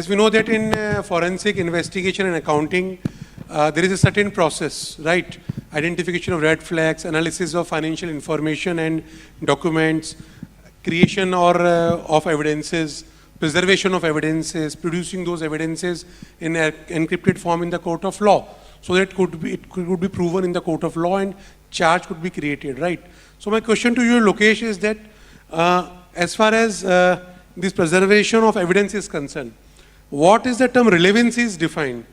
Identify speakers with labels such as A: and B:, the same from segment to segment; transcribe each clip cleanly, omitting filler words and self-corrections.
A: As we know that in forensic investigation and accounting, there is a certain process, right? Identification of red flags, analysis of financial information and documents, creation or of evidences, preservation of evidences, producing those evidences in an encrypted form in the court of law, so that it could be proven in the court of law and charge could be created, right? So my question to you, Lokesh, is that as far as this preservation of evidence is concerned, what is the term relevancy is defined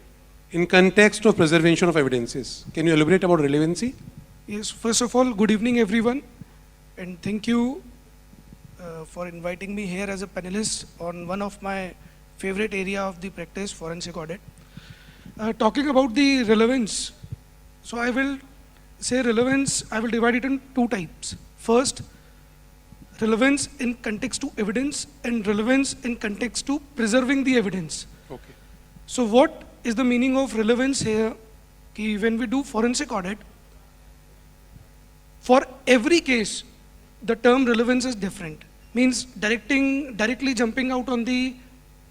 A: in context of preservation of evidences? Can you elaborate about relevancy?
B: Yes, first of all, good evening everyone, and thank you for inviting me here as a panelist on one of my favorite area of the practice, forensic audit. Talking about the relevance, so I will say relevance, I will divide it in two types. First, relevance in context to evidence and relevance in context to preserving the evidence.
A: Okay.
B: So what is the meaning of relevance here? When we do forensic audit, for every case, the term relevance is different. Means directly jumping out on the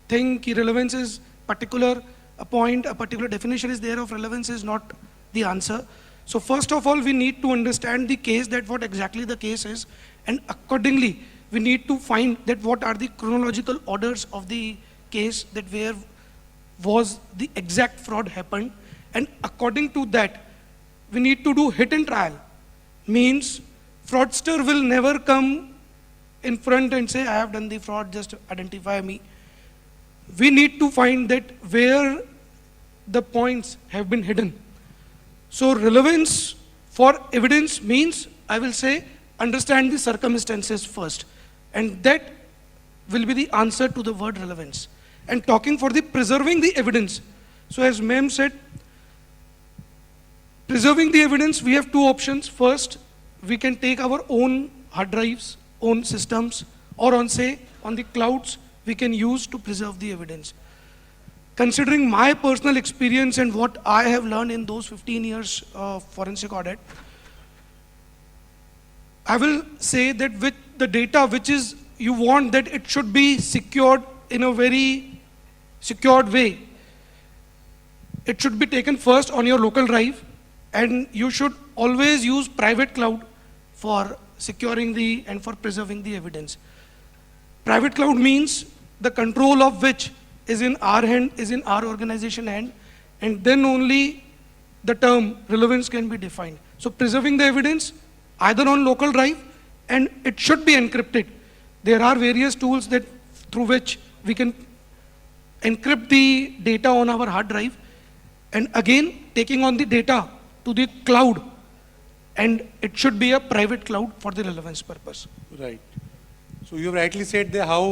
B: thing, relevance is particular, a point, a particular definition is there of relevance is not the answer. So first of all, we need to understand the case, that what exactly the case is, and accordingly, we need to find that what are the chronological orders of the case, that where was the exact fraud happened, and according to that, we need to do hit and trial. Means fraudster will never come in front and say, I have done the fraud, just identify me. We need to find that where the points have been hidden. So relevance for evidence means, I will say, understand the circumstances first, and that will be the answer to the word relevance. And talking for the preserving the evidence, so as ma'am said, preserving the evidence, we have two options. First, we can take our own hard drives, own systems, or on the clouds, we can use to preserve the evidence. Considering my personal experience and what I have learned in those 15 years of forensic audit, I will say that with the data which is, you want that it should be secured in a very secured way. It should be taken first on your local drive, and you should always use private cloud for securing the and for preserving the evidence. Private cloud means the control of which is in our hand, is in our organization hand, and then only the term relevance can be defined. So preserving the evidence either on local drive, and it should be encrypted. There are various tools that through which we can encrypt the data on our hard drive, and again taking on the data to the cloud, and it should be a private cloud for the relevance purpose.
A: Right. So you rightly said that how,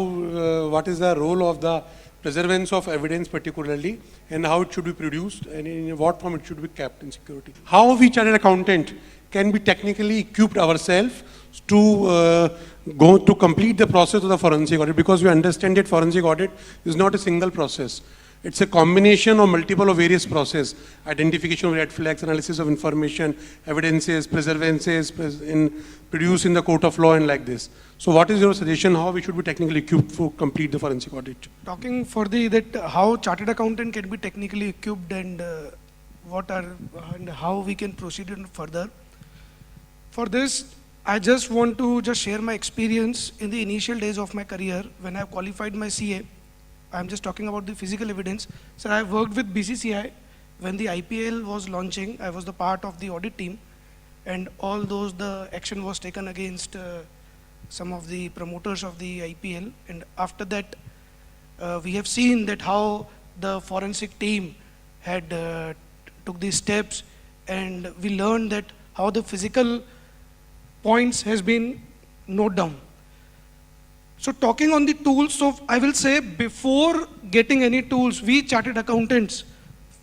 A: what is the role of the preservance of evidence particularly, and how it should be produced, and in what form it should be kept in security. How we chartered accountant can be technically equipped ourselves to go to complete the process of the forensic audit, because we understand that forensic audit is not a single process. It's a combination of multiple of various processes: identification of red flags, analysis of information, evidences, preservances, produced in the court of law, and like this. So what is your suggestion how we should be technically equipped to complete the forensic audit?
B: Talking for how chartered accountant can be technically equipped, and and how we can proceed further. For this, I just want to share my experience in the initial days of my career when I qualified my CA. I'm just talking about the physical evidence. So I worked with BCCI when the IPL was launching. I was the part of the audit team, and all those, the action was taken against some of the promoters of the IPL. And after that, we have seen that how the forensic team had took these steps, and we learned that how the physical points has been noted down. So talking on the tools, so I will say before getting any tools, we chartered accountants,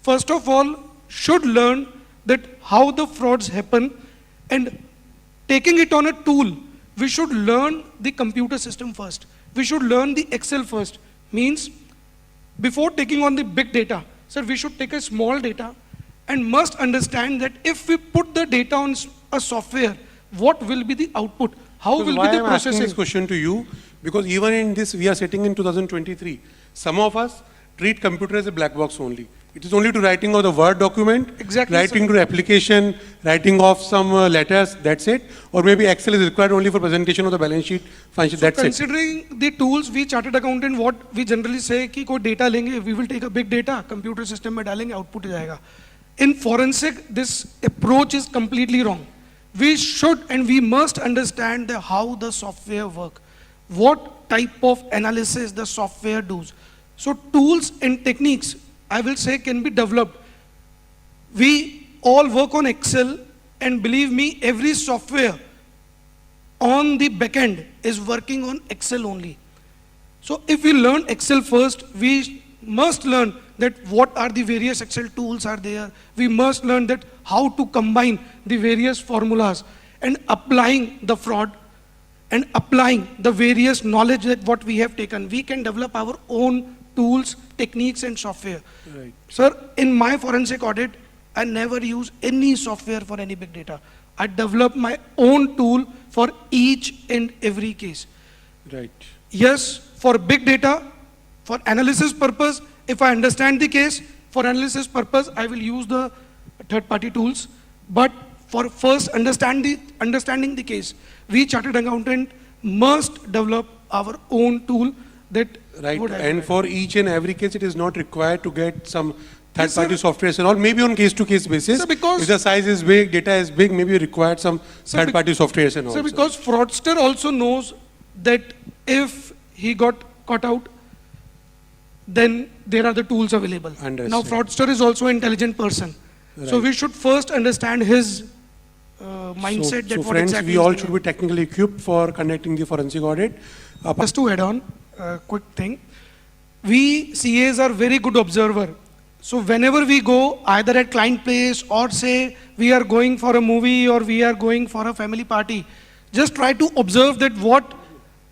B: first of all, should learn that how the frauds happen, and taking it on a tool, we should learn the computer system first. We should learn the Excel first. Means before taking on the big data, so we should take a small data and must understand that if we put the data on a software, what will be the output? How will be the processing?
A: I'm asking this question to you, because even in this, we are sitting in 2023. Some of us treat computer as a black box only. It is only to writing of the Word document,
B: Exactly,
A: writing
B: sir.
A: to application, writing of some letters, that's it. Or maybe Excel is required only for presentation of the balance sheet function, that's it.
B: Considering the tools, we chartered accountant, what we generally say कि कोई data लेंगे, we will take a big data, computer system में डालेंगे, output आ जाएगा. In forensic, this approach is completely wrong. We should and we must understand how the software work, what type of analysis the software does. So tools and techniques, I will say, can be developed. We all work on Excel, and believe me, every software on the back end is working on Excel only. So if we learn Excel first, we must learn that what are the various Excel tools are there. We must learn that how to combine the various formulas and applying the fraud and applying the various knowledge that what we have taken. We can develop our own tools, techniques and software.
A: Right.
B: Sir, in my forensic audit, I never use any software for any big data. I develop my own tool for each and every case.
A: Right.
B: Yes, for big data, for analysis purpose, if I understand the case, for analysis purpose, I will use the third-party tools. But for first understanding the case, we chartered accountant must develop our own tool that
A: Right,
B: would help.
A: and for each and every case, it is not required to get some
B: Yes,
A: third-party
B: sir.
A: softwares and all, maybe on case-to-case basis.
B: Sir, because-
A: if the size is big, data is big, maybe you require some
B: Sir,
A: third-party softwares and all.
B: So because fraudster also knows that if he got caught out, then there are the tools available.
A: Understood.
B: Now fraudster is also an intelligent person. So
A: Right.
B: we should first understand his mindset that
A: so
B: what
A: friends,
B: exactly
A: we
B: is
A: all
B: going
A: should
B: on.
A: be technically equipped for conducting the forensic audit.
B: Just to add on, quick thing. We CAs are very good observer. So whenever we go either at client place or say we are going for a movie or we are going for a family party, just try to observe that what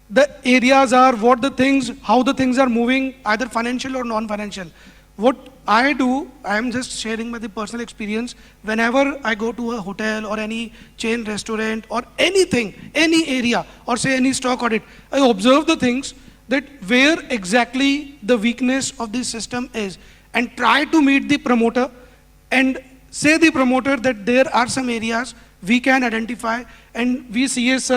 B: the areas are, what the things, how the things are moving, either financial or non-financial. What I do, I am just sharing my the personal experience. Whenever I go to a hotel or any chain restaurant or anything, any area, or say any stock audit, I observe the things that where exactly the weakness of the system is and try to meet the promoter and say the promoter that there are some areas we can identify and we CS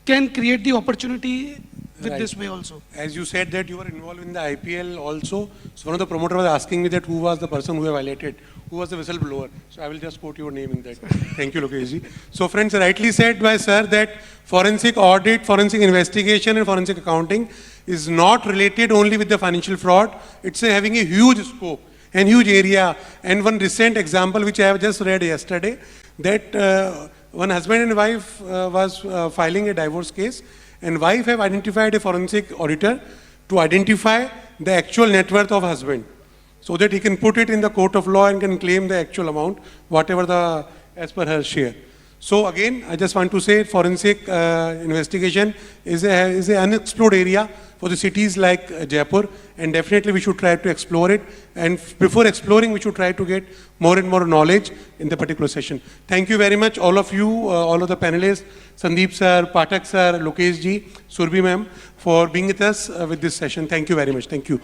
B: can create the opportunity with
A: Right.
B: this way also.
A: As you said that you were involved in the IPL also, so one of the promoter was asking me that who was the person who violated, who was the whistleblower. So I will just quote your name in that. Thank you, Lokeshji. So friends, rightly said by sir that forensic audit, forensic investigation and forensic accounting is not related only with the financial fraud. It's having a huge scope and huge area. And one recent example which I have just read yesterday, that one husband and wife was filing a divorce case, and wife have identified a forensic auditor to identify the actual net worth of husband, so that he can put it in the court of law and can claim the actual amount, whatever the as per her share. So again, I just want to say forensic investigation is an unexplored area for the cities like Jaipur, and definitely we should try to explore it. And before exploring, we should try to get more and more knowledge in the particular session. Thank you very much, all of you, all of the panelists, Sandeep sir, Pathak sir, Lokesh ji, Surbi ma'am, for being with us with this session. Thank you very much. Thank you.